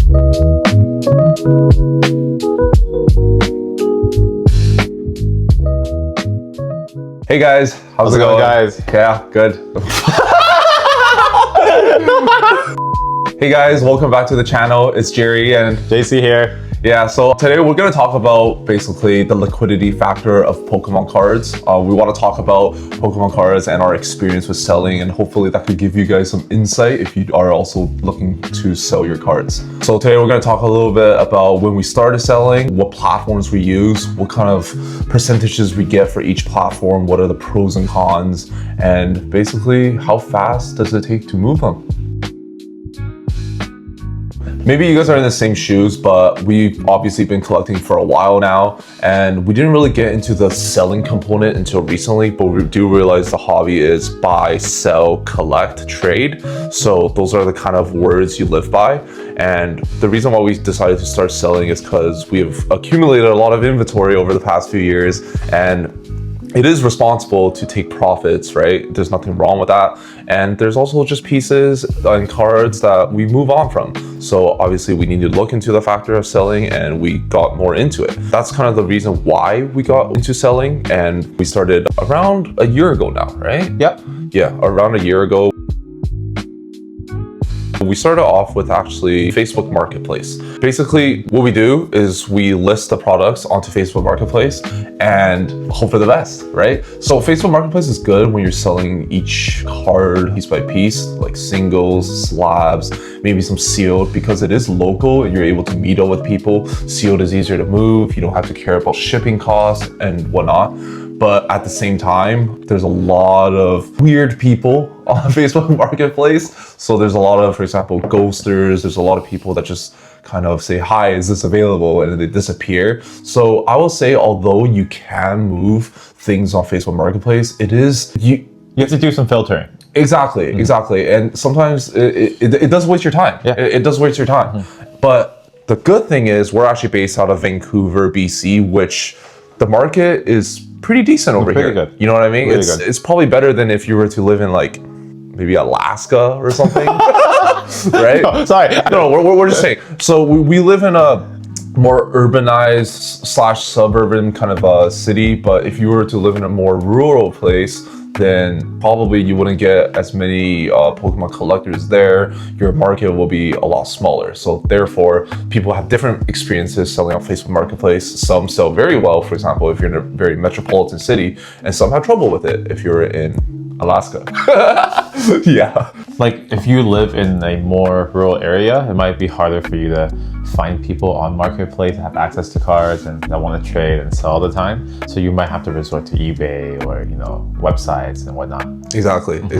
Hey guys, how's it going, guys? Yeah, good. Hey guys, welcome back to the channel. It's Jerry and JC here. Yeah, so today we're going to talk about basically the liquidity factor of Pokemon cards. We want to talk about Pokemon cards and our experience with selling, and hopefully that could give you guys some insight if you are also looking to sell your cards. So today we're going to talk a little bit about when we started selling, what platforms we use, what kind of percentages we get for each platform, what are the pros and cons, and basically how fast does it take to move them. Maybe you guys are in the same shoes, but we've obviously been collecting for a while now, and we didn't really get into the selling component until recently, but we do realize the hobby is buy, sell, collect, trade. So those are the kind of words you live by. And the reason why we decided to start selling is because we've accumulated a lot of inventory over the past few years, and it is responsible to take profits, right? There's nothing wrong with that. And there's also just pieces and cards that we move on from. So obviously we need to look into the factor of selling, and we got more into it. That's kind of the reason why we got into selling, and we started around a year ago now, right? Yep. Yeah, around a year ago. We started off with actually Facebook Marketplace. Basically, what we do is we list the products onto Facebook Marketplace and hope for the best, right? So Facebook Marketplace is good when you're selling each card piece by piece, like singles, slabs, maybe some sealed, because it is local and you're able to meet up with people. Sealed is easier to move. You don't have to care about shipping costs and whatnot. But at the same time, there's a lot of weird people on Facebook Marketplace. So there's a lot of, for example, ghosters. There's a lot of people that just kind of say, hi, is this available? And then they disappear. So I will say, although you can move things on Facebook Marketplace, it is, you have to do some filtering. Exactly. And sometimes it does waste your time. Yeah. It does waste your time. But the good thing is we're actually based out of Vancouver, BC, which the market is pretty decent over here. Good. You know what I mean? Really it's probably better than if you were to live in like maybe Alaska or something, right? No, sorry. No, we're just saying. So we live in a more urbanized / suburban kind of a city, but if you were to live in a more rural place, then probably you wouldn't get as many Pokemon collectors there. Your market will be a lot smaller. So therefore, people have different experiences selling on Facebook Marketplace. Some sell very well, for example, if you're in a very metropolitan city, and some have trouble with it if you're in Alaska. Yeah. Like if you live in a more rural area, it might be harder for you to find people on Marketplace that have access to cards and that want to trade and sell all the time. So you might have to resort to eBay or, websites and whatnot. Exactly. And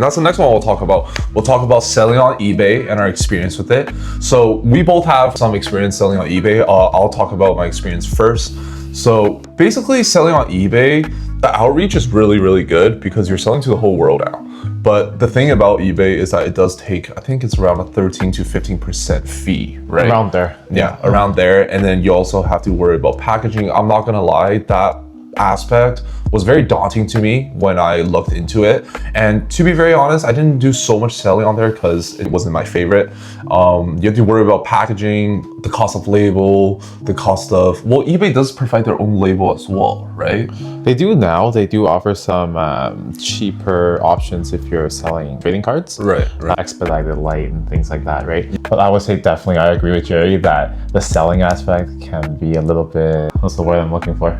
that's the next one we'll talk about. We'll talk about selling on eBay and our experience with it. So we both have some experience selling on eBay. I'll talk about my experience first. So basically selling on eBay, the outreach is really, really good because you're selling to the whole world now. But the thing about eBay is that it does take, I think it's around a 13 to 15% fee, right? Around there. Yeah, around there. And then you also have to worry about packaging. I'm not gonna lie, that aspect was very daunting to me when I looked into it. And to be very honest, I didn't do so much selling on there because it wasn't my favorite. You have to worry about packaging, the cost of label, the cost of, well, eBay does provide their own label as well, right? They do now. They do offer some cheaper options if you're selling trading cards. Right. Expedited light and things like that, right? But I would say definitely, I agree with Jerry that the selling aspect can be a little bit, what's the word I'm looking for?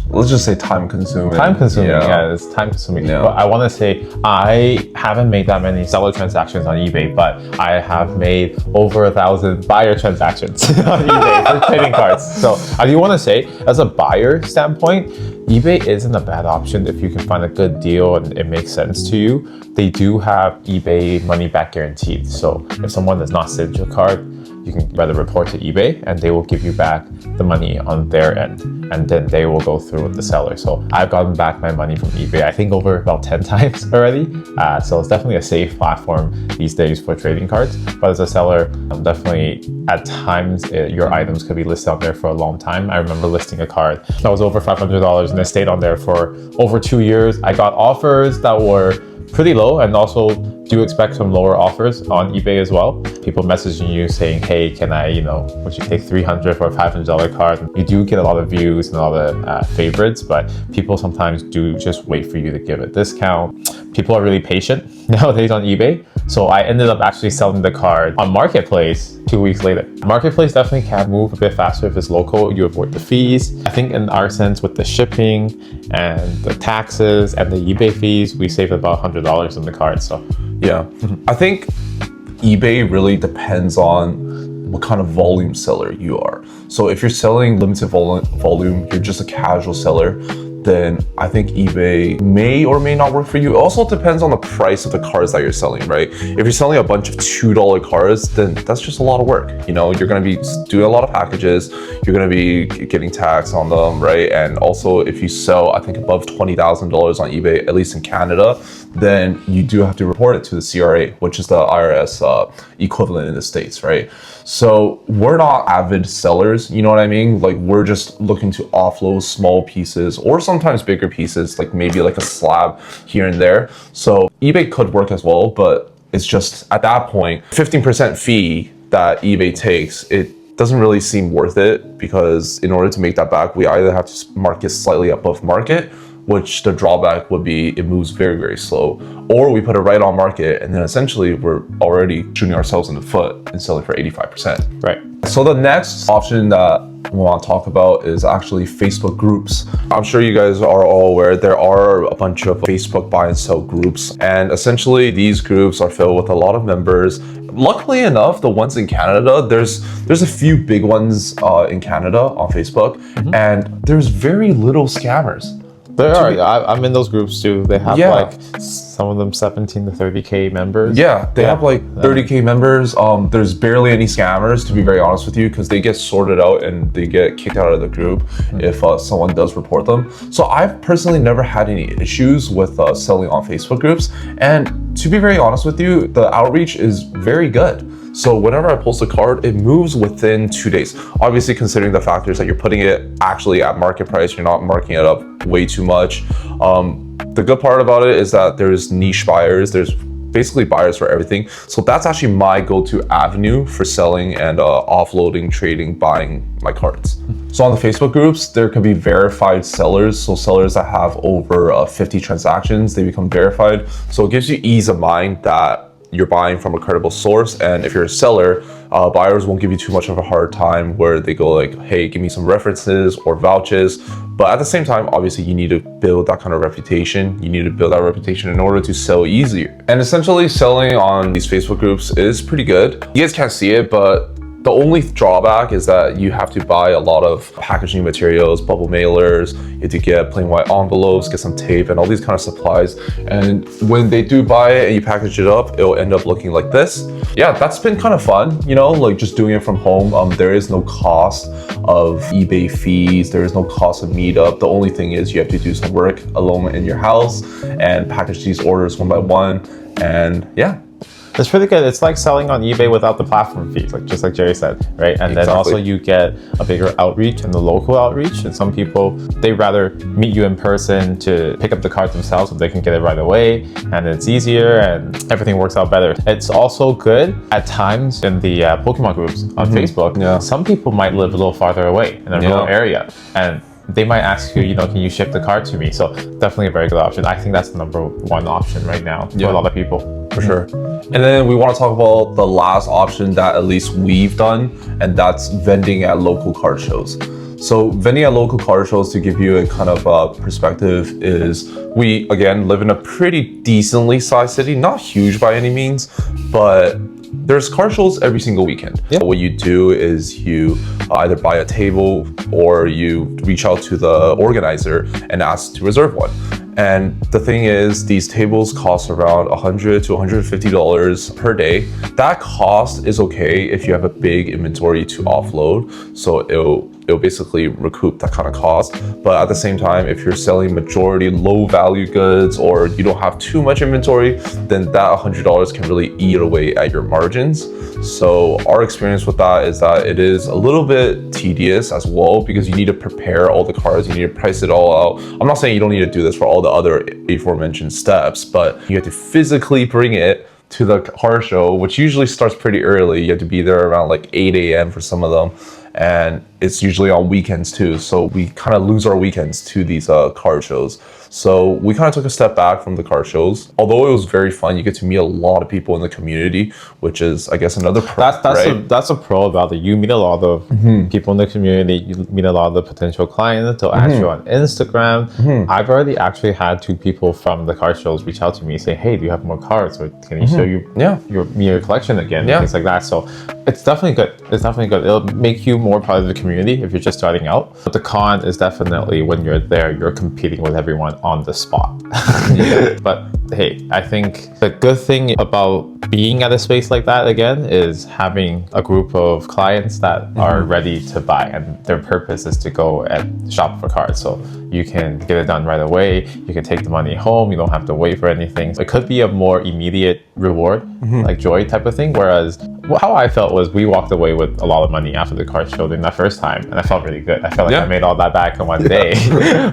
Let's just say time consuming. Yeah, it's time consuming. Yeah. But I want to say I haven't made that many seller transactions on eBay, but I have made over 1,000 buyer transactions on eBay for trading cards. So I do want to say, as a buyer standpoint, eBay isn't a bad option if you can find a good deal and it makes sense to you. They do have eBay money back guaranteed. So if someone does not send your card, you can rather report to eBay and they will give you back the money on their end, and then they will go through with the seller. So I've gotten back my money from eBay, I think over about 10 times already. So it's definitely a safe platform these days for trading cards. But as a seller, definitely at times your items could be listed out there for a long time. I remember listing a card that was over $500 and it stayed on there for over 2 years. I got offers that were pretty low, and also do expect some lower offers on eBay as well. People messaging you saying, hey, can I, would you take $300 for a $500 card? You do get a lot of views and a lot of favorites, but people sometimes do just wait for you to give a discount. People are really patient nowadays on eBay. So I ended up actually selling the card on Marketplace 2 weeks later. Marketplace definitely can move a bit faster if it's local. You avoid the fees. I think in our sense with the shipping and the taxes and the eBay fees, we saved about $100 on the card. So yeah, I think eBay really depends on what kind of volume seller you are. So if you're selling limited volume, you're just a casual seller, then I think eBay may or may not work for you. It also depends on the price of the cards that you're selling, right? If you're selling a bunch of $2 cards, then that's just a lot of work. You're gonna be doing a lot of packages, you're gonna be getting tax on them, right? And also if you sell, I think above $20,000 on eBay, at least in Canada, then you do have to report it to the CRA, which is the IRS equivalent in the States, right? So we're not avid sellers, you know what I mean? Like we're just looking to offload small pieces or sometimes bigger pieces, like maybe like a slab here and there. So eBay could work as well, but it's just at that point, 15% fee that eBay takes, it doesn't really seem worth it, because in order to make that back, we either have to market slightly above market, which the drawback would be it moves very, very slow, or we put it right on market and then essentially we're already shooting ourselves in the foot and selling for 85%. right. So the next option that we want to talk about is actually Facebook groups. I'm sure you guys are all aware there are a bunch of Facebook buy and sell groups, and essentially these groups are filled with a lot of members. Luckily enough, the ones in Canada, there's a few big ones in Canada on Facebook, and there's very little scammers. There are. I'm in those groups too. They have Yeah. like some of them 17 to 30K members. Yeah, they have like 30K members. There's barely any scammers, to be very honest with you, because they get sorted out and they get kicked out of the group if someone does report them. So I've personally never had any issues with selling on Facebook groups. And to be very honest with you, the outreach is very good. So whenever I post a card, it moves within 2 days. Obviously, considering the factors that you're putting it actually at market price, you're not marking it up way too much. The good part about it is that there's niche buyers. There's basically buyers for everything. So that's actually my go-to avenue for selling and offloading, trading, buying my cards. So on the Facebook groups, there can be verified sellers. So sellers that have over 50 transactions, they become verified. So it gives you ease of mind that you're buying from a credible source. And if you're a seller, buyers won't give you too much of a hard time where they go like, hey, give me some references or vouchers. But at the same time, obviously you need to build that kind of reputation. You need to build that reputation in order to sell easier. And essentially selling on these Facebook groups is pretty good. You guys can't see it, but the only drawback is that you have to buy a lot of packaging materials, bubble mailers, you have to get plain white envelopes, get some tape and all these kind of supplies. And when they do buy it and you package it up, it'll end up looking like this. Yeah, that's been kind of fun, like just doing it from home. There is no cost of eBay fees. There is no cost of meetup. The only thing is you have to do some work alone in your house and package these orders one by one. And yeah. It's pretty good. It's like selling on eBay without the platform fees, just like Jerry said, right? And then also you get a bigger outreach and the local outreach. And some people, they rather meet you in person to pick up the card themselves so they can get it right away. And it's easier and everything works out better. It's also good at times in the Pokemon groups on Facebook. Yeah. Some people might live a little farther away in a rural area. And they might ask you, can you ship the card to me? So definitely a very good option. I think that's the number one option right now for a lot of people. For sure. And then we want to talk about the last option that at least we've done, and that's vending at local card shows. So vending at local card shows, to give you a kind of perspective, is we, again, live in a pretty decently sized city, not huge by any means, but there's card shows every single weekend. Yeah. What you do is you either buy a table or you reach out to the organizer and ask to reserve one. And the thing is, these tables cost around $100 to $150 per day. That cost is okay if you have a big inventory to offload. So it'll it'll basically recoup that kind of cost. But at the same time, if you're selling majority low value goods or you don't have too much inventory, then that $100 can really eat away at your margins. So our experience with that is that it is a little bit tedious as well, because you need to prepare all the cards, you need to price it all out. I'm not saying you don't need to do this for all the other aforementioned steps, but you have to physically bring it to the car show, which usually starts pretty early. You have to be there around like 8 a.m. for some of them. And it's usually on weekends too. So we kind of lose our weekends to these car shows. So we kind of took a step back from the car shows. Although it was very fun, you get to meet a lot of people in the community, which is, I guess, another pro. That's a pro about it. You meet a lot of people in the community. You meet a lot of the potential clients. They'll ask you on Instagram. I've already actually had 2 people from the car shows reach out to me, say, "Hey, do you have more cards? Or can you show your collection again?" And things like that. So it's definitely good. It's definitely good. It'll make you more part of the community if you're just starting out. But the con is definitely when you're there, you're competing with everyone on the spot. But hey, I think the good thing about being at a space like that again is having a group of clients that are ready to buy, and their purpose is to go and shop for cards. So you can get it done right away. You can take the money home. You don't have to wait for anything. So it could be a more immediate reward, like joy type of thing. Whereas how I felt was we walked away with a lot of money after the card show during that first time, and I felt really good. I felt like I made all that back in one day.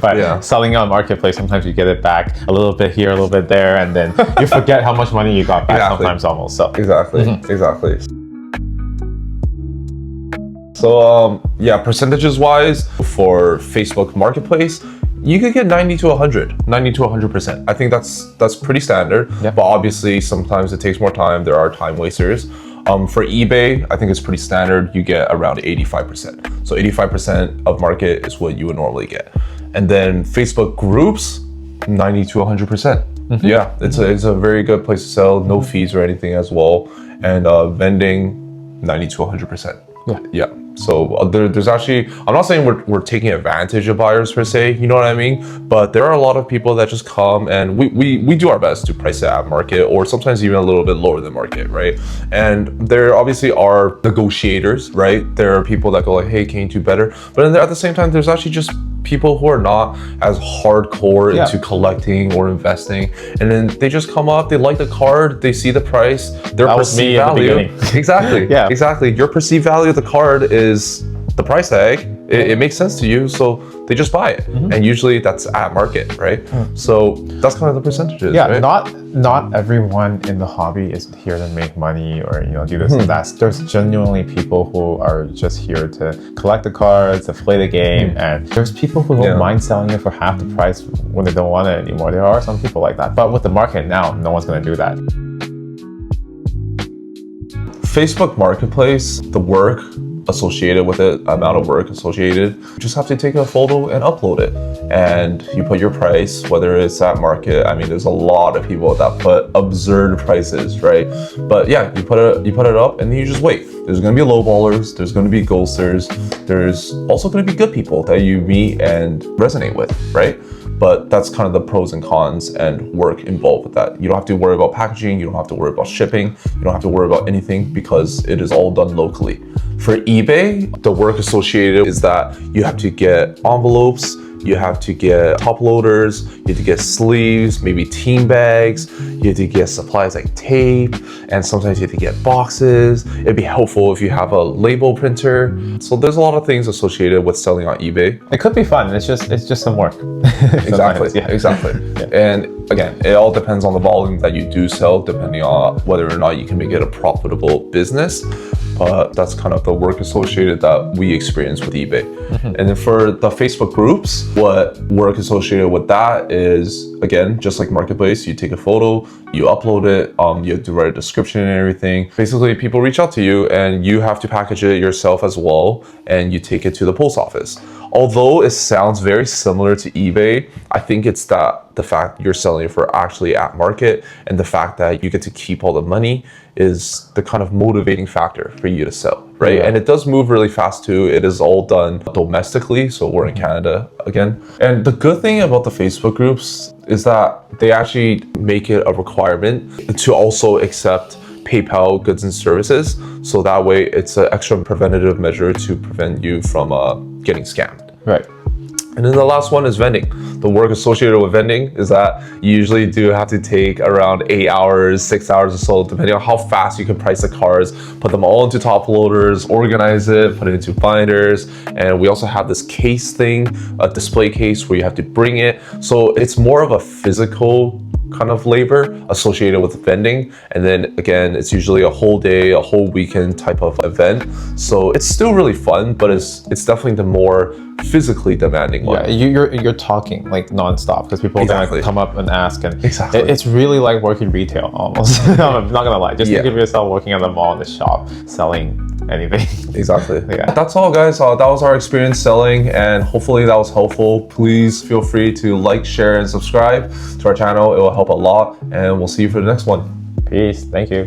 But selling on marketplace, sometimes you get it back a little bit here, a little bit there, and then you forget how much money you got back sometimes almost. So exactly. So percentages wise for Facebook Marketplace, you could get 90 to 100%. I think that's pretty standard. But obviously sometimes it takes more time. There are time wasters. For eBay, I think it's pretty standard. You get around 85%. So 85% of market is what you would normally get. And then Facebook groups, 90 to 100%. Yeah, it's a very good place to sell. No fees or anything as well. And vending, 90 to 100%. Yeah. So there's actually, I'm not saying we're taking advantage of buyers per se, you know what I mean? But there are a lot of people that just come, and we do our best to price it at market, or sometimes even a little bit lower than market, right? And there obviously are negotiators, right? There are people that go like, hey, can you do better? But then at the same time, there's actually just people who are not as hardcore into collecting or investing, and then they just come up, they like the card, they see the price, their perceived value. Exactly. Your perceived value of the card is the price tag. It makes sense to you, so they just buy it. And usually that's at market, right? So that's kind of the percentages. Yeah, right? not everyone in the hobby is here to make money or do this and that. There's genuinely people who are just here to collect the cards, to play the game, and there's people who don't mind selling it for half the price when they don't want it anymore. There are some people like that, but with the market now, no one's going to do that. Facebook Marketplace, the work associated with it, amount of work associated, you just have to take a photo and upload it, and you put your price, whether it's at market. I mean, there's a lot of people that put absurd prices, right? But yeah, you put it up, and then you just wait. There's going to be lowballers, there's going to be ghosters, there's also going to be good people that you meet and resonate with, right? But that's kind of the pros and cons and work involved with that. You don't have to worry about packaging, you don't have to worry about shipping, you don't have to worry about anything, because it is all done locally. For eBay, the work associated is that you have to get envelopes, you have to get top loaders, you have to get sleeves, maybe team bags, you have to get supplies like tape, and sometimes you have to get boxes. It'd be helpful if you have a label printer. So there's a lot of things associated with selling on eBay. It could be fun, it's just some work. Exactly. And again, it all depends on the volume that you do sell, depending on whether or not you can make it a profitable business. But that's kind of the work associated that we experience with eBay. And then for the Facebook groups, what work associated with that is, again, just like Marketplace, you take a photo, you upload it, you have to write a description and everything. Basically, people reach out to you, and you have to package it yourself as well, and you take it to the post office. Although it sounds very similar to eBay, I think it's that the fact you're selling it for actually at market, and the fact that you get to keep all the money is the kind of motivating factor for you to sell, right? And it does move really fast too. It is all done domestically, so we're in Canada again. And the good thing about the Facebook groups is that they actually make it a requirement to also accept PayPal goods and services. So that way it's an extra preventative measure to prevent you from getting scammed. Right. And then the last one is vending. The work associated with vending is that you usually do have to take around 8 hours, 6 hours or so, depending on how fast you can price the cards, put them all into top loaders, organize it, put it into binders. And we also have this case thing, a display case where you have to bring it. So it's more of a physical kind of labor associated with vending. And then again, it's usually a whole day, a whole weekend type of event. So it's still really fun, but it's definitely the more physically demanding one. Yeah, you're talking like nonstop because people are Exactly. gonna come up and ask, and Exactly. it's really like working retail almost. I'm not gonna lie. Just think of yourself working at the mall in the shop selling anything. Exactly. Yeah. That's all, guys. That was our experience selling, and hopefully that was helpful. Please feel free to like, share, and subscribe to our channel. It will help a lot, and we'll see you for the next one. Peace. Thank you.